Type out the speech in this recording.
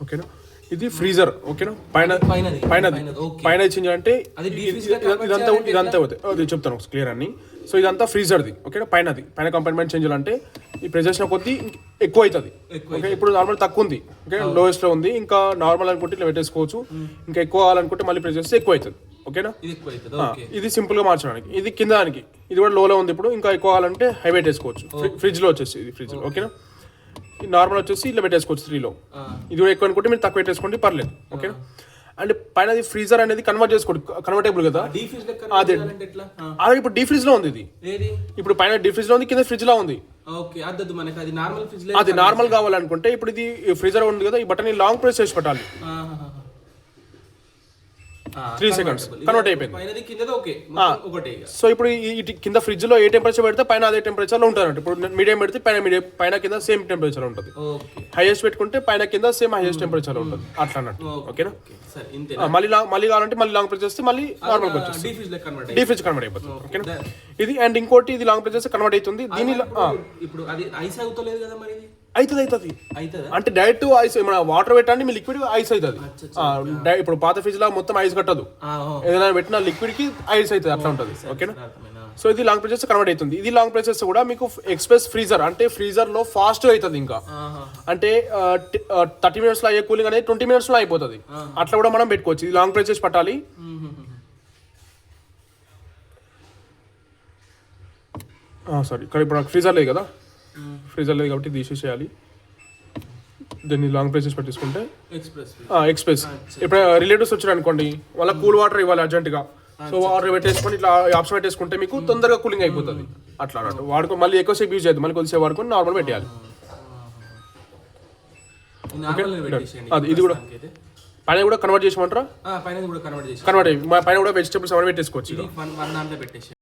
ఓకేనా. ఇది ఫ్రీజర్. ఓకేనా. పైన చేంజ్ అంటే ఇదంతా అవుతాయి. అది చెప్తాను క్లియర్ అన్ని. సో ఇదంతా ఫ్రీజర్ది. ఓకేనా. పైన కంపార్ట్మెంట్ చేంజ్ అంటే ఈ ప్రెస్ చేసిన కొద్దీ ఎక్కువ అవుతుంది. ఓకే. ఇప్పుడు నార్మల్ తక్కువ ఉంది. ఓకే. లోయెస్ట్ లో ఉంది. ఇంకా నార్మల్ అనుకుంటే ఇట్లా పెట్టేసుకోవచ్చు. ఇంకా ఎక్కువ కావాలనుకుంటే మళ్ళీ ప్రెస్ చేస్తే ఎక్కువ అవుతుంది. ఓకేనా. ఇది సింపుల్ గా మార్చడానికి. ఇది కింద దానికి. ఇది కూడా లోలో ఉంది. ఇప్పుడు ఇంకా ఎక్కువ కావాలంటే హై పెట్టేసుకోవచ్చు. ఫ్రిడ్జ్ లో వచ్చేసి ఇది ఫ్రిడ్జ్. ఓకేనా. నార్మల్ వచ్చేసి ఇట్లా పెట్టేసుకోవచ్చు 3లో. ఇది కూడా ఎక్కువ అనుకుంటే మీరు తక్కువ పెట్టేసుకోండి, పర్లేదు. ఓకేనా. అండ్ పైన ఫ్రీజర్ అనేది కన్వర్టబుల్ కదా. అదే ఇప్పుడు డీ ఫ్రిడ్జ్ లో ఉంది. ఇది ఇప్పుడు పైన డీ ఫ్రిడ్జ్ లో ఉంది, కింద ఫ్రిడ్జ్ లో ఉంది. అది నార్మల్ కావాలనుకుంటే ఇప్పుడు ఇది ఫ్రీజర్ ఉంది కదా, ఈ బటన్ లాంగ్ ప్రెస్ చేసి పెట్టాలి. 3 seconds కన్వర్ట్ అయిపోయింది. సో ఇప్పుడు ఈ కింద ఫ్రిడ్జ్ లో ఏ టెంపరేచర్ పెడితే పైన అదే టెంపరేచర్ లో ఉంటుంది. ఇప్పుడు మీడియం పెడితే పైన కింద సేమ్ టెంపరేచర్ ఉంటుంది. హైయెస్ట్ పెట్టుకుంటే పైన కింద సేమ్ హైయెస్ట్ టెంపరేచర్ లో ఉంటుంది. అట్లా అన్నట్టు. ఓకేనా. మళ్ళీ కావాలంటే మళ్ళీ లాంగ్ ప్రెస్ చేస్తే మళ్ళీ నార్మల్ వచ్చేస్తుంది. డీ ఫ్రిడ్జ్ కన్వర్ట్ అయిపోతుంది. ఓకేనా. ఇది అండ్ ఇంకోటి ఇది లాంగ్ ప్రెస్ చేస్తే కన్వర్ట్ అవుతుంది. దీని అవుతుంది అంటే డైరెక్ట్ ఐస్ మన వాటర్ పెట్టండి, మీ లిక్విడ్ ఐస్ అవుతుంది. ఇప్పుడు పాత ఫ్రిడ్జ్ లా మొత్తం ఐస్ కట్టదు. ఏదైనా పెట్టిన లిక్విడ్ కి ఐస్ అవుతుంది. అట్లా ఉంటుంది. ఓకేనా. సో ఇది లాంగ్ ప్రెస్ కన్వర్ట్ అవుతుంది. ఇది లాంగ్ ప్రెస్ కూడా మీకు ఎక్స్ప్రెస్ ఫ్రీజర్ అంటే ఫ్రీజర్ లో ఫాస్ట్ అవుతుంది. ఇంకా అంటే 30 minutes లో అయ్యే కూలింగ్ అనేది 20 minutes లో అయిపోతుంది. అట్లా కూడా మనం పెట్టుకోవచ్చు. ఇది లాంగ్ ప్రెస్ పట్టాలి. సారీ, ఇక్కడ ఇప్పుడు నాకు ఫ్రీజర్ లేదు కదా. ఫ్రీజర్ లేదు కాబట్టి తీసేసేయాలి. దీన్ని లాంగ్ ప్రెస్ పెట్టేసుకుంటే ఎక్స్ప్రెస్. ఇప్పుడు రిలేటివ్స్ వచ్చారు అనుకోండి, వాళ్ళ కూల్ వాటర్ ఇవ్వాలి అర్జెంట్గా. సో వాటర్ పెట్టేసుకొని ఇట్లా ఆప్షన్ పెట్టేసుకుంటే మీకు తొందరగా కూలింగ్ అయిపోతుంది. అట్లా అన్నట్టు వాడుకో. మళ్ళీ ఎక్కువసేపు యూజ్ చేయదు, మళ్ళీ కొద్దిసేపు వాడుకొని నార్మల్ పెట్టేయాలి. అది ఇది కూడా పైన కూడా కన్వర్ట్ చేసేమంటారా? కన్వర్ట్ అయ్యి పైన కూడా వెజిటేబుల్స్ అవన్నీ పెట్టేసుకోవచ్చు.